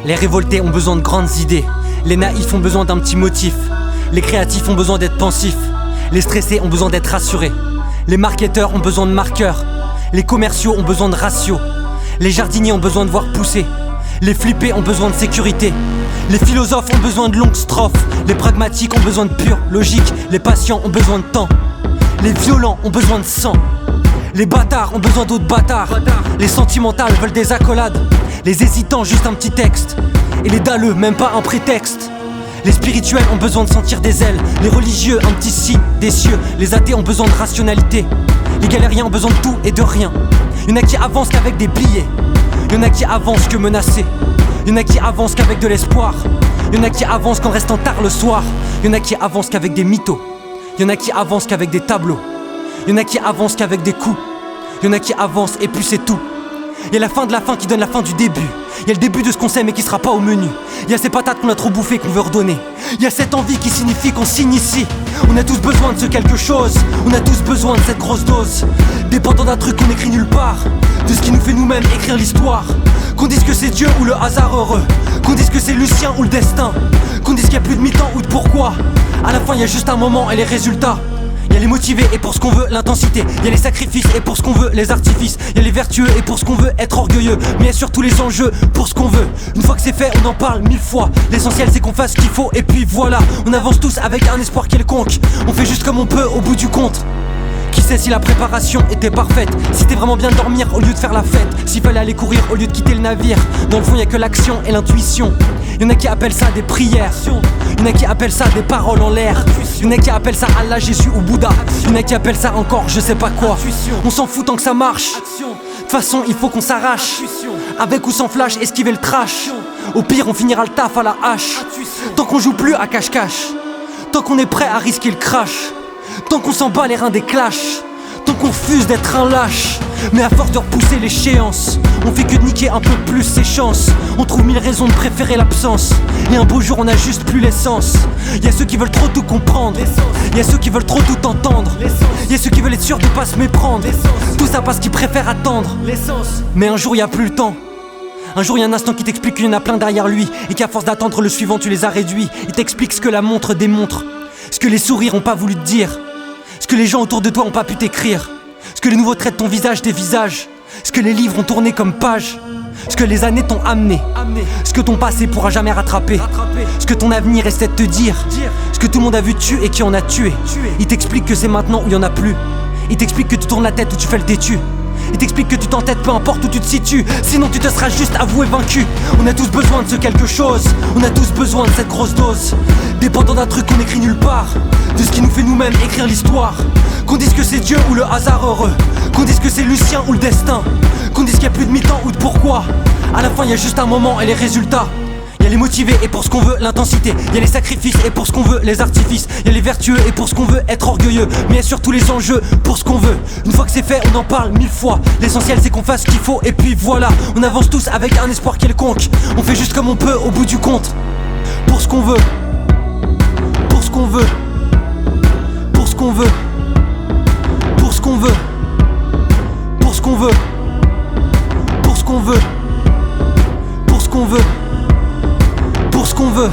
Les révoltés ont besoin de grandes idées. Les naïfs ont besoin d'un petit motif. Les créatifs ont besoin d'être pensifs. Les stressés ont besoin d'être rassurés. Les marketeurs ont besoin de marqueurs. Les commerciaux ont besoin de ratios. Les jardiniers ont besoin de voir pousser. Les flippés ont besoin de sécurité. Les philosophes ont besoin de longues strophes. Les pragmatiques ont besoin de pure logique. Les patients ont besoin de temps. Les violents ont besoin de sang. Les bâtards ont besoin d'autres bâtards. Les sentimentales veulent des accolades. Les hésitants juste un petit texte. Et les dalleux même pas un prétexte. Les spirituels ont besoin de sentir des ailes. Les religieux un petit signe des cieux. Les athées ont besoin de rationalité. Les galériens ont besoin de tout et de rien. Y'en a qui avancent qu'avec des billets. Y'en a qui avancent que menacés. Y'en a qui avancent qu'avec de l'espoir. Y'en a qui avancent qu'en restant tard le soir. Y'en a qui avancent qu'avec des mythos. Y'en a qui avancent qu'avec des tableaux. Y'en a qui avancent qu'avec des coups. Y'en a qui avancent et puis c'est tout. Y'a la fin de la fin qui donne la fin du début. Y'a le début de ce qu'on sait mais qui sera pas au menu. Y'a ces patates qu'on a trop bouffées qu'on veut redonner. Y'a cette envie qui signifie qu'on s'initie. On a tous besoin de ce quelque chose. On a tous besoin de cette grosse dose. Dépendant d'un truc qu'on écrit nulle part. De ce qui nous fait nous-mêmes écrire l'histoire. Qu'on dise que c'est Dieu ou le hasard heureux. Qu'on dise que c'est Lucien ou le destin. Qu'on dise qu'il y a plus de mi-temps ou de pourquoi. À la fin y'a juste un moment et les résultats. Y'a les motivés et pour ce qu'on veut l'intensité. Y'a les sacrifices et pour ce qu'on veut les artifices. Y'a les vertueux et pour ce qu'on veut être orgueilleux. Mais y'a surtout les enjeux pour ce qu'on veut. Une fois que c'est fait on en parle 1000 fois. L'essentiel c'est qu'on fasse ce qu'il faut et puis voilà. On avance tous avec un espoir quelconque. On fait juste comme on peut au bout du compte. Qui sait si la préparation était parfaite. Si t'es vraiment bien dormir au lieu de faire la fête. S'il fallait aller courir au lieu de quitter le navire. Dans le fond y'a que l'action et l'intuition. Y'en a qui appellent ça des prières. Y'en a qui appellent ça des paroles en l'air. Y'en a qui appellent ça Allah, Jésus ou Bouddha. Y'en a qui appellent ça encore je sais pas quoi. On s'en fout tant que ça marche. De toute façon il faut qu'on s'arrache. Avec ou sans flash, esquiver le trash. Au pire on finira le taf à la hache. Tant qu'on joue plus à cache-cache. Tant qu'on est prêt à risquer le crash. Tant qu'on s'en bat les reins des clashs. Tant qu'on refuse d'être un lâche. Mais à force de repousser l'échéance, on fait que de niquer un peu plus ses chances. On trouve 1000 raisons de préférer l'absence. Et un beau jour on a juste plus l'essence. Y'a ceux qui veulent trop tout comprendre. Y'a ceux qui veulent trop tout entendre. Y'a ceux qui veulent être sûrs de pas se méprendre. Tout ça parce qu'ils préfèrent attendre. Mais un jour y'a plus le temps. Un jour y'a un instant qui t'explique qu'il y en a plein derrière lui. Et qu'à force d'attendre le suivant tu les as réduits. Il t'explique ce que la montre démontre. Ce que les sourires ont pas voulu te dire. Ce que les gens autour de toi ont pas pu t'écrire. Ce que les nouveaux traits de ton visage des visages. Ce que les livres ont tourné comme pages. Ce que les années t'ont amené. Ce que ton passé pourra jamais rattraper. Ce que ton avenir essaie de te dire. Ce que tout le monde a vu tuer et qui en a tué. Il t'explique que c'est maintenant ou il y en a plus. Il t'explique que tu tournes la tête ou tu fais le têtu. Il t'explique que tu t'entêtes peu importe où tu te situes. Sinon tu te seras juste avoué vaincu. On a tous besoin de ce quelque chose. On a tous besoin de cette grosse dose. Dépendant d'un truc qu'on écrit nulle part. De ce qui nous fait nous-mêmes écrire l'histoire. Qu'on dise que c'est Dieu ou le hasard heureux. Qu'on dise que c'est Lucien ou le destin. Qu'on dise qu'il y a plus de mi-temps ou de pourquoi. À la fin y'a juste un moment et les résultats. Y'a les motivés et pour ce qu'on veut l'intensité. Y'a les sacrifices et pour ce qu'on veut les artifices. Y'a les vertueux et pour ce qu'on veut être orgueilleux. Mais y'a surtout les enjeux pour ce qu'on veut. Une fois que c'est fait on en parle 1000 fois. L'essentiel c'est qu'on fasse ce qu'il faut et puis voilà. On avance tous avec un espoir quelconque. On fait juste comme on peut au bout du compte. Pour ce qu'on veut. Pour ce qu'on veut. Pour ce qu'on veut. Pour ce qu'on veut. Pour ce qu'on veut. Pour ce qu'on veut. Pour ce qu'on veut. Pour ce qu'on veut.